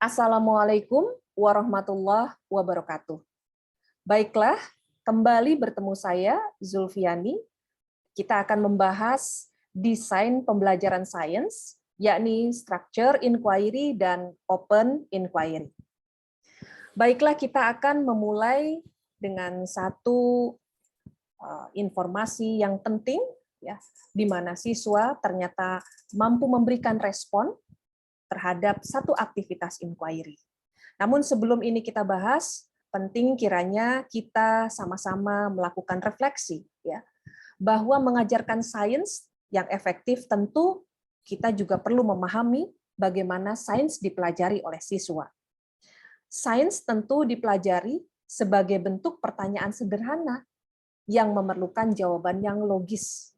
Assalamualaikum warahmatullahi wabarakatuh. Baiklah, kembali bertemu saya, Zulfiani. Kita akan membahas desain pembelajaran sains, yakni structure inquiry dan open inquiry. Baiklah, kita akan memulai dengan satu informasi yang penting, ya, di mana siswa ternyata mampu memberikan respon terhadap satu aktivitas inquiry. Namun sebelum ini kita bahas, penting kiranya kita sama-sama melakukan refleksi, ya, bahwa mengajarkan sains yang efektif tentu kita juga perlu memahami bagaimana sains dipelajari oleh siswa. Sains tentu dipelajari sebagai bentuk pertanyaan sederhana yang memerlukan jawaban yang logis.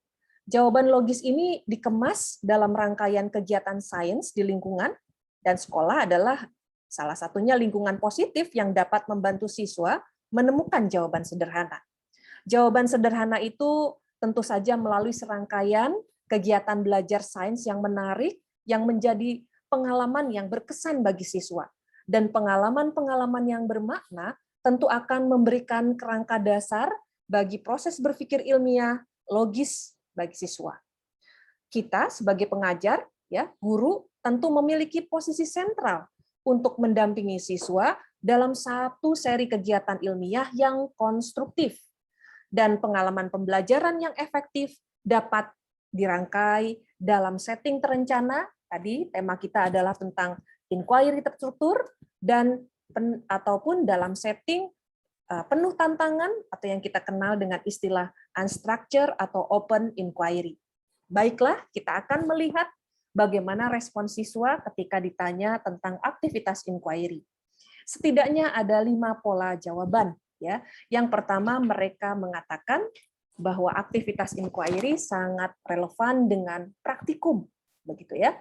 Jawaban logis ini dikemas dalam rangkaian kegiatan sains di lingkungan, dan sekolah adalah salah satunya lingkungan positif yang dapat membantu siswa menemukan jawaban sederhana. Jawaban sederhana itu tentu saja melalui serangkaian kegiatan belajar sains yang menarik, yang menjadi pengalaman yang berkesan bagi siswa. Dan pengalaman-pengalaman yang bermakna tentu akan memberikan kerangka dasar bagi proses berpikir ilmiah, logis bagi siswa. Kita sebagai pengajar, ya, guru tentu memiliki posisi sentral untuk mendampingi siswa dalam satu seri kegiatan ilmiah yang konstruktif. Dan pengalaman pembelajaran yang efektif dapat dirangkai dalam setting terencana. Tadi tema kita adalah tentang inquiry terstruktur, dan ataupun dalam setting penuh tantangan atau yang kita kenal dengan istilah unstructured atau open inquiry. Baiklah, kita akan melihat bagaimana respon siswa ketika ditanya tentang aktivitas inquiry. Setidaknya ada 5 pola jawaban, ya. Yang pertama, mereka mengatakan bahwa aktivitas inquiry sangat relevan dengan praktikum, begitu ya.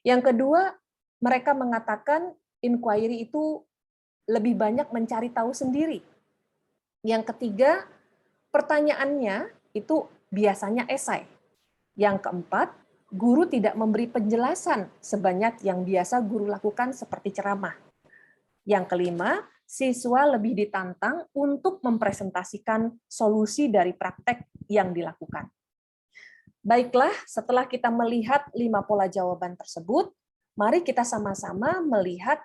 Yang kedua, mereka mengatakan inquiry itu lebih banyak mencari tahu sendiri. Yang ketiga, pertanyaannya itu biasanya esai. Yang keempat, guru tidak memberi penjelasan sebanyak yang biasa guru lakukan seperti ceramah. Yang kelima, siswa lebih ditantang untuk mempresentasikan solusi dari praktek yang dilakukan. Baiklah, setelah kita melihat 5 pola jawaban tersebut, mari kita sama-sama melihat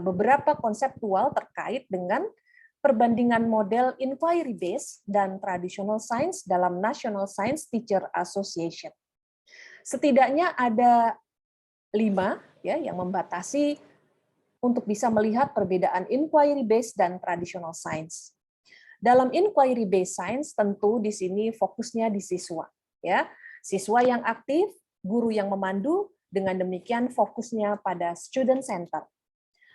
beberapa konseptual terkait dengan perbandingan model inquiry based dan traditional science dalam National Science Teacher Association. Setidaknya ada 5 ya yang membatasi untuk bisa melihat perbedaan inquiry based dan traditional science. Dalam inquiry based science tentu di sini fokusnya di siswa, ya. Siswa yang aktif, guru yang memandu, dengan demikian fokusnya pada student center.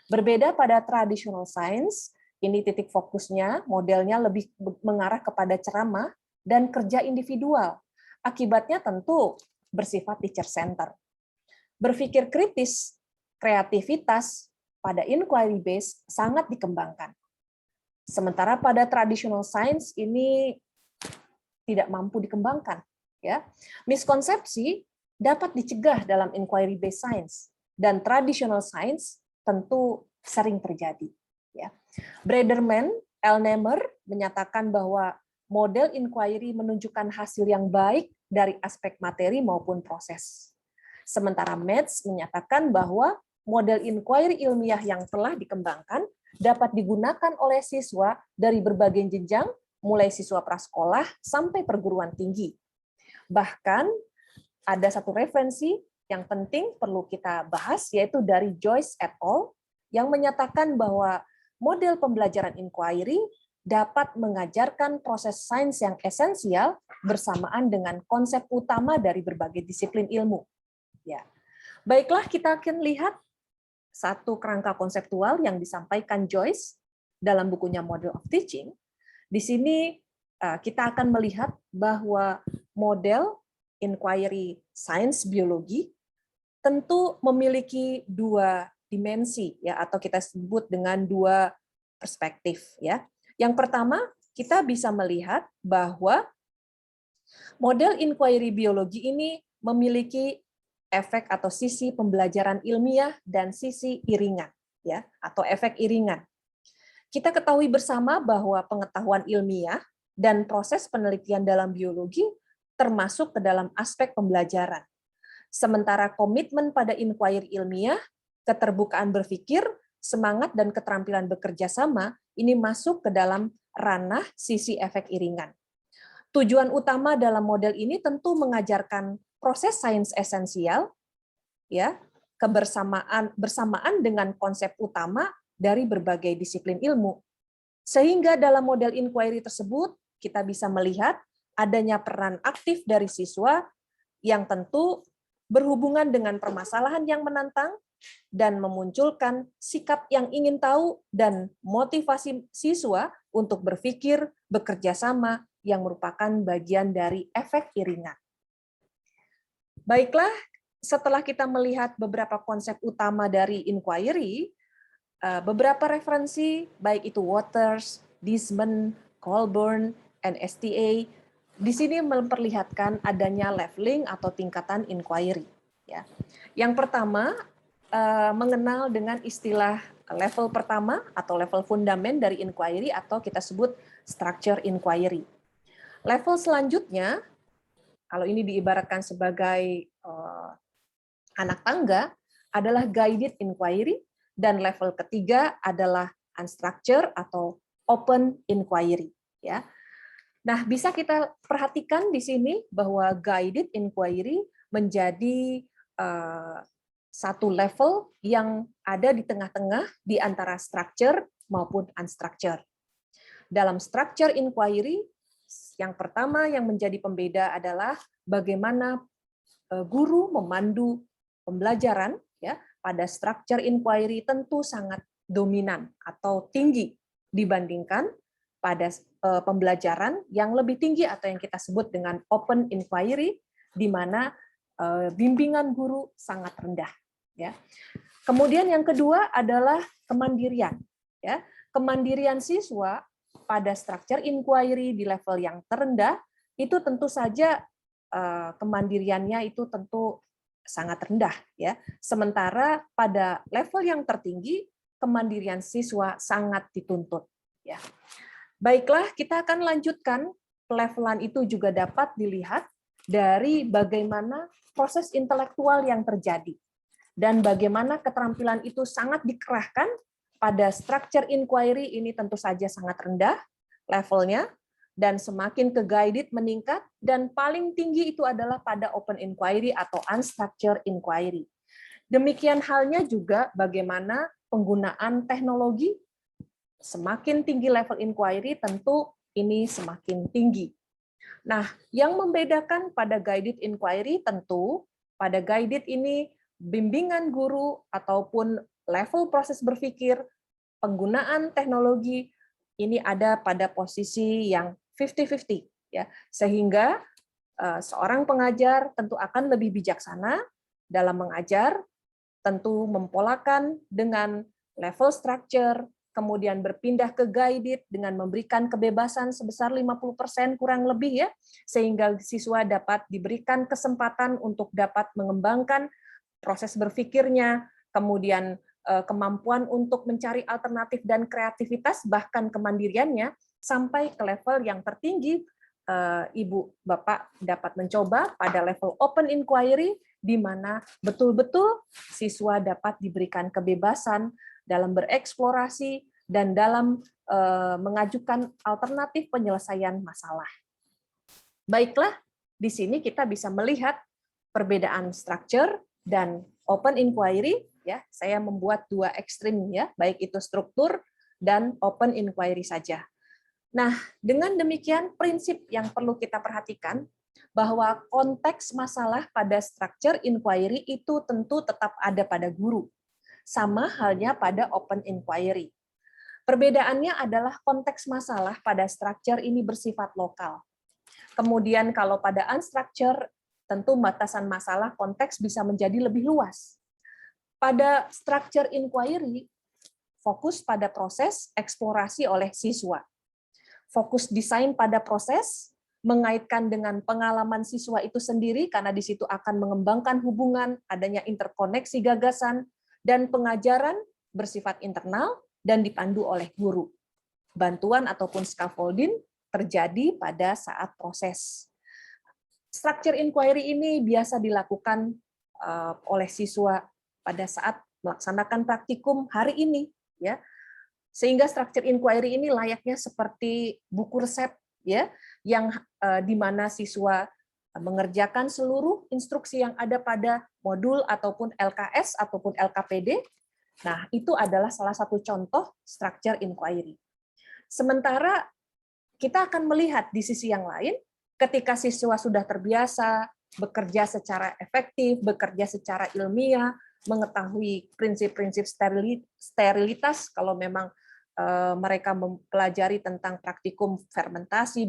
Berbeda pada traditional science, ini titik fokusnya, modelnya lebih mengarah kepada ceramah dan kerja individual. Akibatnya tentu bersifat teacher center. Berpikir kritis, kreativitas pada inquiry based sangat dikembangkan. Sementara pada traditional science ini tidak mampu dikembangkan. Ya, miskonsepsi dapat dicegah dalam inquiry based science, dan traditional science tentu sering terjadi. Ya. Braderman, Elnemer menyatakan bahwa model inquiry menunjukkan hasil yang baik dari aspek materi maupun proses. Sementara Metz menyatakan bahwa model inquiry ilmiah yang telah dikembangkan dapat digunakan oleh siswa dari berbagai jenjang, mulai siswa prasekolah sampai perguruan tinggi. Bahkan ada satu referensi yang penting perlu kita bahas, yaitu dari Joyce et al. Yang menyatakan bahwa model pembelajaran inquiry dapat mengajarkan proses sains yang esensial bersamaan dengan konsep utama dari berbagai disiplin ilmu. Ya. Baiklah, kita akan lihat satu kerangka konseptual yang disampaikan Joyce dalam bukunya Model of Teaching. Di sini kita akan melihat bahwa model inquiry science biologi tentu memiliki 2 dimensi, ya, atau kita sebut dengan 2 perspektif, ya. Yang pertama, kita bisa melihat bahwa model inquiry biologi ini memiliki efek atau sisi pembelajaran ilmiah dan sisi iringan. ya, atau efek iringan. Kita ketahui bersama bahwa pengetahuan ilmiah dan proses penelitian dalam biologi termasuk ke dalam aspek pembelajaran. Sementara komitmen pada inquiry ilmiah, keterbukaan berpikir, semangat dan keterampilan bekerja sama ini masuk ke dalam ranah sisi efek iringan. Tujuan utama dalam model ini tentu mengajarkan proses sains esensial, ya, bersamaan dengan konsep utama dari berbagai disiplin ilmu. Sehingga dalam model inquiry tersebut kita bisa melihat adanya peran aktif dari siswa yang tentu berhubungan dengan permasalahan yang menantang dan memunculkan sikap yang ingin tahu dan motivasi siswa untuk berpikir, bekerja sama yang merupakan bagian dari efek iringan. Baiklah, setelah kita melihat beberapa konsep utama dari inquiry, beberapa referensi, baik itu Waters, Disman, Colburn, NSTA, di sini memperlihatkan adanya leveling atau tingkatan inquiry. Ya. Yang pertama, mengenal dengan istilah level pertama atau level fundamen dari inquiry atau kita sebut structure inquiry. Level selanjutnya, kalau ini diibaratkan sebagai anak tangga, adalah guided inquiry, dan level ketiga adalah unstructured atau open inquiry. Ya. Nah, bisa kita perhatikan di sini bahwa guided inquiry menjadi satu level yang ada di tengah-tengah di antara structure maupun unstructured. Dalam structure inquiry, yang pertama yang menjadi pembeda adalah bagaimana guru memandu pembelajaran. Ya, pada structure inquiry tentu sangat dominan atau tinggi dibandingkan pada pembelajaran yang lebih tinggi atau yang kita sebut dengan open inquiry, di mana bimbingan guru sangat rendah. Ya. Kemudian yang kedua adalah kemandirian. Ya. Kemandirian siswa pada structure inquiry di level yang terendah itu tentu saja kemandiriannya itu tentu sangat rendah, ya. Sementara pada level yang tertinggi kemandirian siswa sangat dituntut, ya. Baiklah, kita akan lanjutkan. Pelevelan itu juga dapat dilihat dari bagaimana proses intelektual yang terjadi dan bagaimana keterampilan itu sangat dikerahkan pada structure inquiry. Ini tentu saja sangat rendah levelnya, dan semakin ke guided meningkat, dan paling tinggi itu adalah pada open inquiry atau unstructured inquiry. Demikian halnya juga bagaimana penggunaan teknologi. Semakin tinggi level inquiry, tentu ini semakin tinggi. Nah, yang membedakan pada guided inquiry tentu pada guided ini bimbingan guru ataupun level proses berpikir, penggunaan teknologi ini ada pada posisi yang 50-50, ya. Sehingga seorang pengajar tentu akan lebih bijaksana dalam mengajar, tentu mempolakan dengan level structure, kemudian berpindah ke guided dengan memberikan kebebasan sebesar 50% kurang lebih, ya, sehingga siswa dapat diberikan kesempatan untuk dapat mengembangkan proses berpikirnya, kemudian kemampuan untuk mencari alternatif dan kreativitas, bahkan kemandiriannya, sampai ke level yang tertinggi. Ibu Bapak dapat mencoba pada level open inquiry, di mana betul-betul siswa dapat diberikan kebebasan dalam bereksplorasi dan dalam mengajukan alternatif penyelesaian masalah. Baiklah, di sini kita bisa melihat perbedaan structure dan open inquiry. Ya, saya membuat dua ekstrim, ya, baik itu struktur dan open inquiry saja. Nah, dengan demikian prinsip yang perlu kita perhatikan bahwa konteks masalah pada structure inquiry itu tentu tetap ada pada guru. Sama halnya pada open inquiry. Perbedaannya adalah konteks masalah pada structure ini bersifat lokal. Kemudian kalau pada unstructured, tentu batasan masalah konteks bisa menjadi lebih luas. Pada structure inquiry, fokus pada proses eksplorasi oleh siswa. Fokus desain pada proses, mengaitkan dengan pengalaman siswa itu sendiri, karena di situ akan mengembangkan hubungan, adanya interkoneksi gagasan, dan pengajaran bersifat internal dan dipandu oleh guru. Bantuan ataupun scaffolding terjadi pada saat proses. Structure inquiry ini biasa dilakukan oleh siswa pada saat melaksanakan praktikum hari ini, ya. Sehingga structure inquiry ini layaknya seperti buku resep, ya, yang di mana siswa mengerjakan seluruh instruksi yang ada pada modul ataupun LKS ataupun LKPD. Nah, itu adalah salah satu contoh structure inquiry. Sementara kita akan melihat di sisi yang lain, ketika siswa sudah terbiasa bekerja secara efektif, bekerja secara ilmiah, mengetahui prinsip-prinsip sterilitas, kalau memang mereka mempelajari tentang praktikum fermentasi,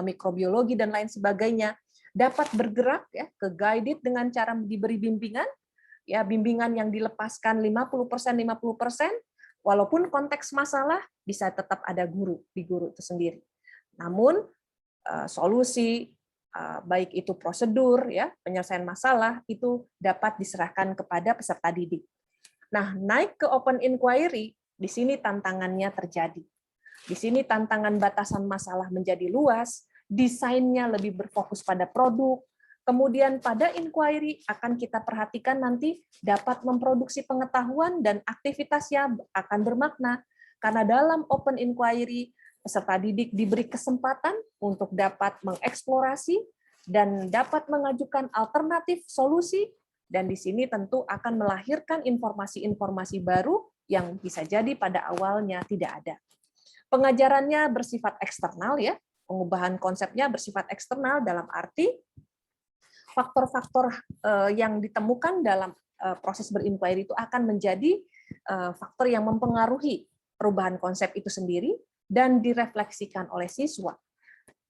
mikrobiologi, dan lain sebagainya, dapat bergerak ya ke guided dengan cara diberi bimbingan, ya bimbingan yang dilepaskan 50%, walaupun konteks masalah bisa tetap ada guru di guru itu sendiri. Namun solusi baik itu prosedur ya penyelesaian masalah itu dapat diserahkan kepada peserta didik. Nah, naik ke open inquiry, di sini tantangannya terjadi. Di sini tantangan batasan masalah menjadi luas, desainnya lebih berfokus pada produk. Kemudian pada inquiry akan kita perhatikan nanti dapat memproduksi pengetahuan dan aktivitasnya akan bermakna. Karena dalam open inquiry, peserta didik diberi kesempatan untuk dapat mengeksplorasi dan dapat mengajukan alternatif solusi, dan di sini tentu akan melahirkan informasi-informasi baru yang bisa jadi pada awalnya tidak ada. Pengajarannya bersifat eksternal ya, pengubahan konsepnya bersifat eksternal dalam arti faktor-faktor yang ditemukan dalam proses berinquiry itu akan menjadi faktor yang mempengaruhi perubahan konsep itu sendiri dan direfleksikan oleh siswa.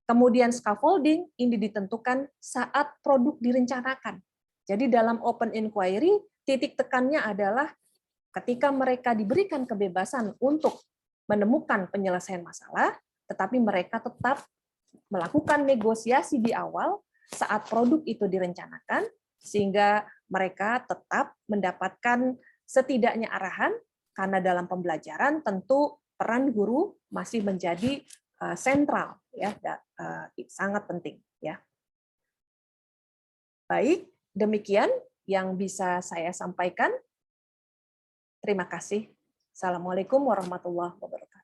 Kemudian scaffolding ini ditentukan saat produk direncanakan. Jadi dalam open inquiry, titik tekannya adalah ketika mereka diberikan kebebasan untuk menemukan penyelesaian masalah, tetapi mereka tetap melakukan negosiasi di awal saat produk itu direncanakan, sehingga mereka tetap mendapatkan setidaknya arahan, karena dalam pembelajaran tentu peran guru masih menjadi sentral, ya, sangat penting, ya. Baik, demikian yang bisa saya sampaikan. Terima kasih. Assalamualaikum warahmatullahi wabarakatuh.